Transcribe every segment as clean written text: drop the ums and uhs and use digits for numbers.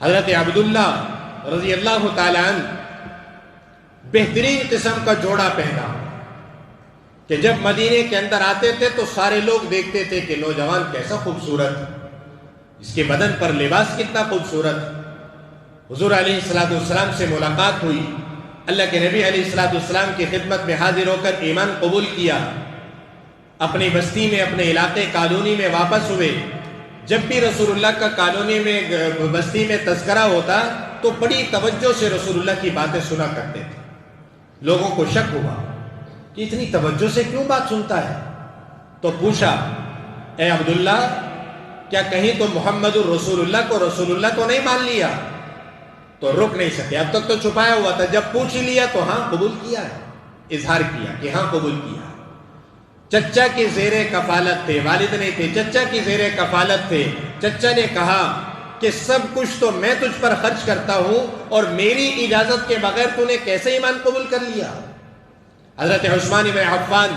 حضرت عبداللہ رضی اللہ تعالیٰ عنہ بہترین قسم کا جوڑا پہنا کہ جب مدینے کے اندر آتے تھے تو سارے لوگ دیکھتے تھے کہ نوجوان کیسا خوبصورت، اس کے بدن پر لباس کتنا خوبصورت۔ حضور علیہ السلام سے ملاقات ہوئی، اللہ کے نبی علیہ السلام کی خدمت میں حاضر ہو کر ایمان قبول کیا، اپنی بستی میں اپنے علاقے کالونی میں واپس ہوئے۔ جب بھی رسول اللہ کا کالونی میں بستی میں تذکرہ ہوتا تو بڑی توجہ سے رسول اللہ کی باتیں سنا کرتے تھے۔ لوگوں کو شک ہوا کہ اتنی توجہ سے کیوں بات سنتا ہے، تو پوچھا اے عبداللہ کیا کہیں تو محمد الرسول اللہ کو رسول اللہ کو نہیں مان لیا؟ تو رک نہیں سکے، اب تک تو چھپایا ہوا تھا، جب پوچھ لیا تو ہاں قبول کیا ہے، اظہار کیا کہ ہاں قبول کیا۔ چچا کی زیر کفالت تھے، والد نہیں تھے، چچا کی زیر کفالت تھے۔ چچا نے کہا کہ سب کچھ تو میں تجھ پر خرچ کرتا ہوں اور میری اجازت کے بغیر تو نے کیسے ایمان قبول کر لیا؟ حضرت عثمان بن عفان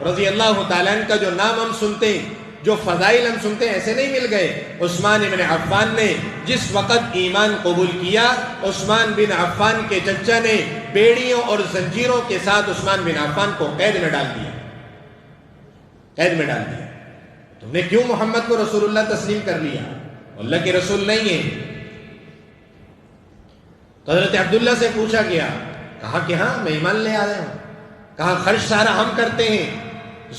رضی اللہ تعالیٰ عنہ کا جو نام ہم سنتے ہیں، جو فضائل ہم سنتے ہیں، ایسے نہیں مل گئے۔ عثمان بن عفان نے جس وقت ایمان قبول کیا، عثمان بن عفان کے چچا نے بیڑیوں اور زنجیروں کے ساتھ عثمان بن عفان کو قید میں ڈال دیا، قید میں ڈال دیا۔ تم نے کیوں محمد کو رسول اللہ تسلیم کر لیا؟ اللہ کے رسول نہیں ہے۔ تو حضرت عبداللہ سے پوچھا گیا، کہا کہ ہاں میں ایمان لے آیا ہوں، کہا خرچ سارا ہم کرتے ہیں،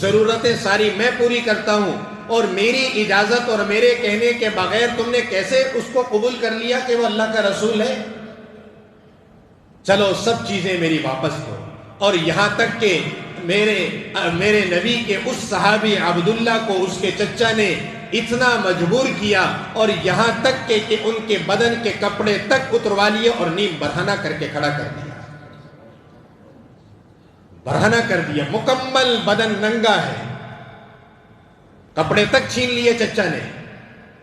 ضرورتیں ساری میں پوری کرتا ہوں، اور میری اجازت اور میرے کہنے کے بغیر تم نے کیسے اس کو قبول کر لیا کہ وہ اللہ کا رسول ہے؟ چلو سب چیزیں میری واپس دو۔ اور یہاں تک کہ میرے نبی کے اس صحابی عبداللہ کو اس کے چچا نے اتنا مجبور کیا اور یہاں تک کہ ان کے بدن کے کپڑے تک اتروا لیے اور نیم برہنہ کر کے کھڑا کر دیا، برہنہ کر دیا، مکمل بدن ننگا ہے، کپڑے تک چھین لیے چچا نے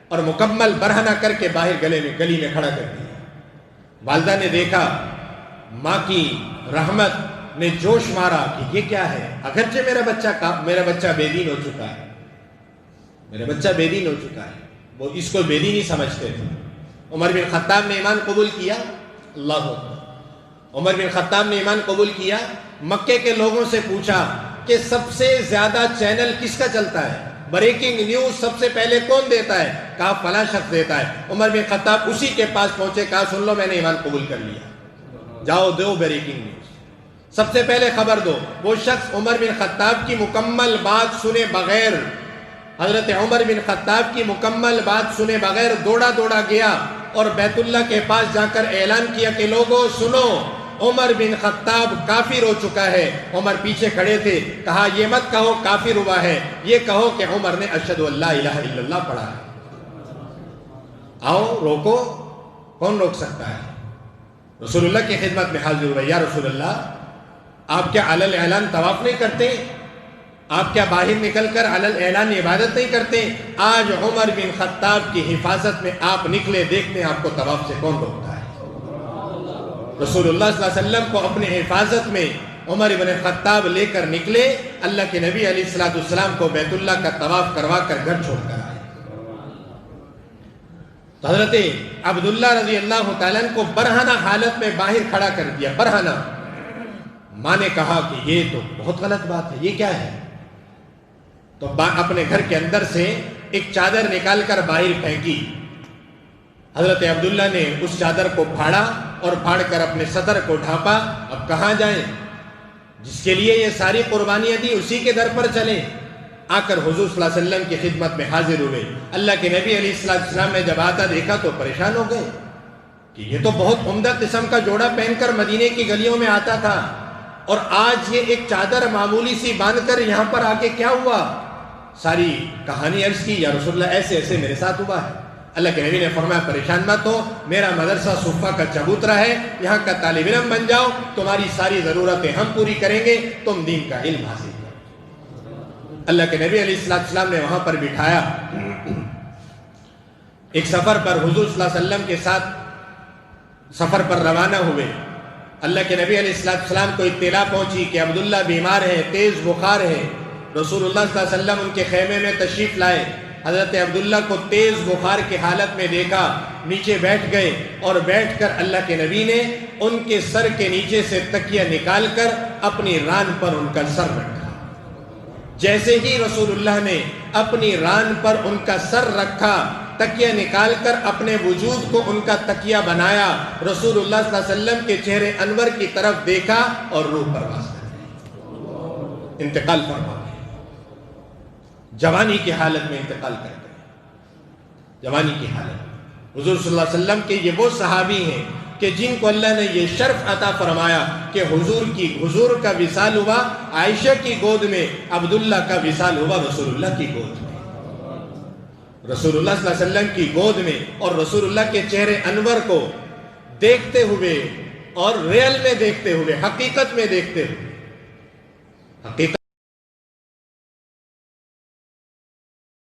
اور مکمل برہنہ کر کے باہر گلی میں کھڑا کر دیا۔ والدہ نے دیکھا، ماں کی رحمت نے جوش مارا کہ یہ کیا ہے، اگرچہ میرا بچہ بے دین ہو چکا ہے، میرا بچہ بے دین ہو چکا ہے، وہ اس کو بے دینی سمجھتے تھے۔ عمر بن خطاب نے ایمان قبول کیا، اللہ اکبر، عمر بن خطاب نے ایمان قبول کیا۔ مکے کے لوگوں سے پوچھا کہ سب سے زیادہ چینل کس کا چلتا ہے، بریکنگ نیوز سب سے پہلے کون دیتا ہے؟ کہا فلاں شخص دیتا ہے۔ عمر بن خطاب اسی کے پاس پہنچے، کہا سن لو میں نے ایمان قبول کر لیا، جاؤ دو بریکنگ نیوز، سب سے پہلے خبر دو۔ وہ شخص عمر بن خطاب کی مکمل بات سنے بغیر، حضرت عمر بن خطاب کی مکمل بات سنے بغیر دوڑا گیا اور بیت اللہ کے پاس جا کر اعلان کیا کہ لوگوں سنو، عمر بن خطاب کافر ہو چکا ہے۔ عمر پیچھے کھڑے تھے، کہا یہ مت کہو کافر ہوا ہے، یہ کہو کہ عمر نے اشہد ان لا الہ الا اللہ پڑھا ہے۔ آؤ روکو، کون روک سکتا ہے؟ رسول اللہ کی خدمت میں حاضر ہوئے، یا رسول اللہ آپ کیا علی الاعلان طواف نہیں کرتے؟ آپ کیا باہر نکل کر علی الاعلان عبادت نہیں کرتے؟ آج عمر بن خطاب کی حفاظت میں آپ نکلے، دیکھتے ہیں آپ کو طواف سے کون روکتا ہے۔ رسول اللہ صلی اللہ علیہ وسلم کو اپنے حفاظت میں عمر بن خطاب لے کر نکلے، اللہ کے نبی علیہ السلام کو بیت اللہ کا طواف کروا کر گھر چھوڑ کر آئے۔ تو حضرت عبداللہ رضی اللہ تعالیٰ عنہ کو برہنہ حالت میں باہر کھڑا کر دیا، برہنہ۔ ماں نے کہا کہ یہ تو بہت غلط بات ہے، یہ کیا ہے؟ تو اپنے گھر کے اندر سے ایک چادر نکال کر باہر پھینکی۔ حضرت عبداللہ نے اس چادر کو پھاڑا اور پھاڑ کر اپنے صدر کو ڈھانپا۔ اب کہاں جائیں؟ جس کے لیے یہ ساری قربانیاں دی اسی کے در پر چلیں۔ آ کر حضور صلی اللہ علیہ وسلم کی خدمت میں حاضر ہوئے۔ اللہ کے نبی علیہ السلام نے جب آتا دیکھا تو پریشان ہو گئے کہ یہ تو بہت عمدہ قسم کا جوڑا پہن کر مدینے کی گلیوں میں آتا تھا، اور آج یہ ایک چادر معمولی سی باندھ کر یہاں پر آ کے کیا ہوا؟ ساری کہانی عرض کی، یا رسول اللہ ایسے ایسے میرے ساتھ ہوا ہے۔ اللہ کے نبی نے فرمایا پریشان مت ہو، میرا مدرسہ صفہ کا چبوترا ہے، یہاں کا طالب علم بن جاؤ، تمہاری ساری ضرورتیں ہم پوری کریں گے، تم دین کا علم حاصل کرو۔ اللہ کے نبی علیہ السلام نے وہاں پر بٹھایا۔ ایک سفر پر حضور صلی اللہ علیہ وسلم کے ساتھ سفر پر روانہ ہوئے۔ اللہ کے نبی علیہ السلام کو اطلاع پہنچی کہ عبداللہ بیمار ہے، تیز بخار ہے۔ رسول اللہ صلی اللہ علیہ وسلم ان کے خیمے میں تشریف لائے، حضرت عبداللہ کو تیز بخار کی حالت میں دیکھا، نیچے بیٹھ گئے اور بیٹھ کر اللہ کے نبی نے ان کے سر کے نیچے سے تکیہ نکال کر اپنی ران پر ان کا سر رکھا۔ جیسے ہی رسول اللہ نے اپنی ران پر ان کا سر رکھا، تکیہ نکال کر اپنے وجود کو ان کا تکیہ بنایا، رسول اللہ صلی اللہ علیہ وسلم کے چہرے انور کی طرف دیکھا اور روح پرواز کر گئی، انتقال فرما گئے۔ جوانی کی حالت میں انتقال کر گئے، جوانی کی حالت۔ حضور صلی اللہ علیہ وسلم کے یہ وہ صحابی ہیں کہ جن کو اللہ نے یہ شرف عطا فرمایا کہ حضور کا وصال ہوا عائشہ کی گود میں، عبداللہ کا وصال ہوا رسول اللہ کی گود میں، رسول اللہ صلی اللہ علیہ وسلم کی گود میں، اور رسول اللہ کے چہرے انور کو دیکھتے ہوئے اور ریل میں دیکھتے ہوئے، حقیقت میں دیکھتے ہوئے، حقیقت